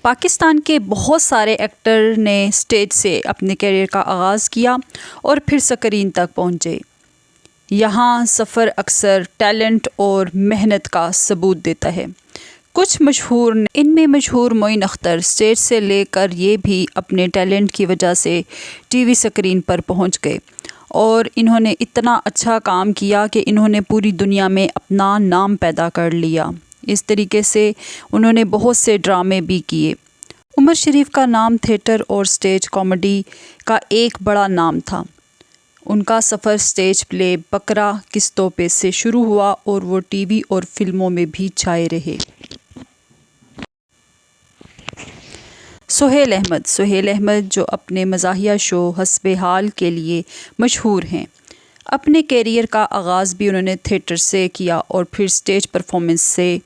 پاکستان کے بہت سارے ایکٹر نے اسٹیج سے اپنے کیریئر کا آغاز کیا اور پھر اسکرین تک پہنچے۔ یہاں سفر اکثر ٹیلنٹ اور محنت کا ثبوت دیتا ہے۔ کچھ مشہور ان میں مشہور معین اختر اسٹیج سے لے کر یہ بھی اپنے ٹیلنٹ کی وجہ سے ٹی وی اسکرین پر پہنچ گئے اور انہوں نے اتنا اچھا کام کیا کہ انہوں نے پوری دنیا میں اپنا نام پیدا کر لیا۔ اس طریقے سے انہوں نے بہت سے ڈرامے بھی کیے۔ عمر شریف کا نام تھیٹر اور سٹیج کامیڈی کا ایک بڑا نام تھا۔ ان کا سفر سٹیج پلے بکرا قسطوں پہ سے شروع ہوا اور وہ ٹی وی اور فلموں میں بھی چھائے رہے۔ سہیل احمد جو اپنے مزاحیہ شو حسب حال کے لیے مشہور ہیں۔ اپنے کیریئر کا آغاز بھی انہوں نے تھیٹر سے کیا اور پھر سٹیج پرفارمنس سے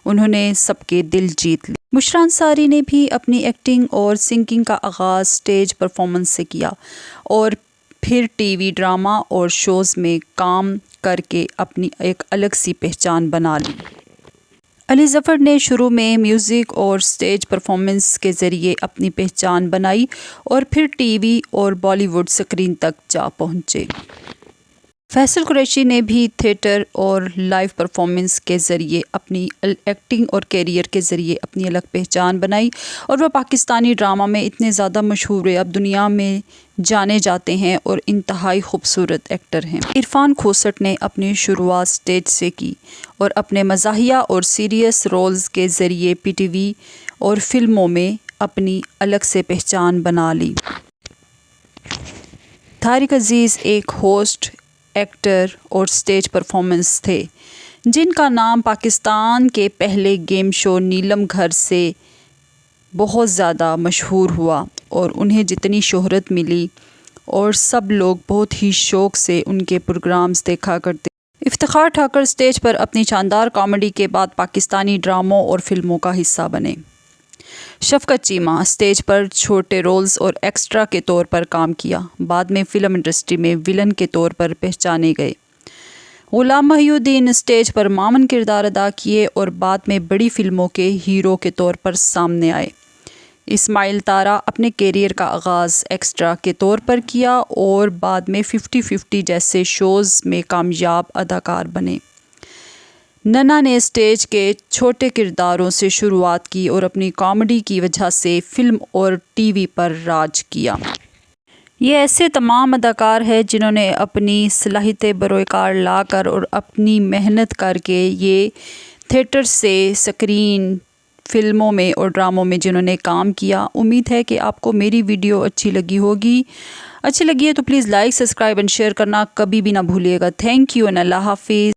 انہوں نے سب کے دل جیت لیے۔ بشریٰ انصاری نے بھی اپنی ایکٹنگ اور سنگنگ کا آغاز سٹیج پرفارمنس سے کیا اور پھر ٹی وی ڈرامہ اور شوز میں کام کر کے اپنی ایک الگ سی پہچان بنا لی۔ علی ظفر نے شروع میں میوزک اور سٹیج پرفارمنس کے ذریعے اپنی پہچان بنائی اور پھر ٹی وی اور بالی ووڈ اسکرین تک جا پہنچے۔ فیصل قریشی نے بھی تھیٹر اور لائیو پرفارمنس کے ذریعے اپنی ایکٹنگ اور کیریئر کے ذریعے اپنی الگ پہچان بنائی اور وہ پاکستانی ڈرامہ میں اتنے زیادہ مشہور ہوئے، اب دنیا میں جانے جاتے ہیں اور انتہائی خوبصورت ایکٹر ہیں۔ عرفان کھوسٹ نے اپنی شروعات سٹیج سے کی اور اپنے مزاحیہ اور سیریس رولز کے ذریعے پی ٹی وی اور فلموں میں اپنی الگ سے پہچان بنا لی۔ طارق عزیز ایک ہوسٹ، ایکٹر اور سٹیج پرفارمنس تھے جن کا نام پاکستان کے پہلے گیم شو نیلم گھر سے بہت زیادہ مشہور ہوا اور انہیں جتنی شہرت ملی اور سب لوگ بہت ہی شوق سے ان کے پروگرامز دیکھا کرتے۔ افتخار ٹھاکر سٹیج پر اپنی شاندار کامیڈی کے بعد پاکستانی ڈراموں اور فلموں کا حصہ بنے۔ شفقت چیمہ اسٹیج پر چھوٹے رولز اور ایکسٹرا کے طور پر کام کیا، بعد میں فلم انڈسٹری میں ویلن کے طور پر پہچانے گئے۔ غلام محی الدین اسٹیج پر معاون کردار ادا کیے اور بعد میں بڑی فلموں کے ہیرو کے طور پر سامنے آئے۔ اسماعیل طارہ اپنے کیریئر کا آغاز ایکسٹرا کے طور پر کیا اور بعد میں 50-50 جیسے شوز میں کامیاب اداکار بنے۔ ننا نے اسٹیج کے چھوٹے کرداروں سے شروعات کی اور اپنی کامیڈی کی وجہ سے فلم اور ٹی وی پر راج کیا۔ یہ ایسے تمام اداکار ہیں جنہوں نے اپنی صلاحیتیں بروئے کار لا کر اور اپنی محنت کر کے یہ تھیٹر سے اسکرین، فلموں میں اور ڈراموں میں جنہوں نے کام کیا۔ امید ہے کہ آپ کو میری ویڈیو اچھی لگی ہوگی۔ اچھی لگی ہے تو please like, subscribe and share کرنا کبھی بھی نہ بھولیے گا۔ تھینک یو اینڈ اللہ حافظ۔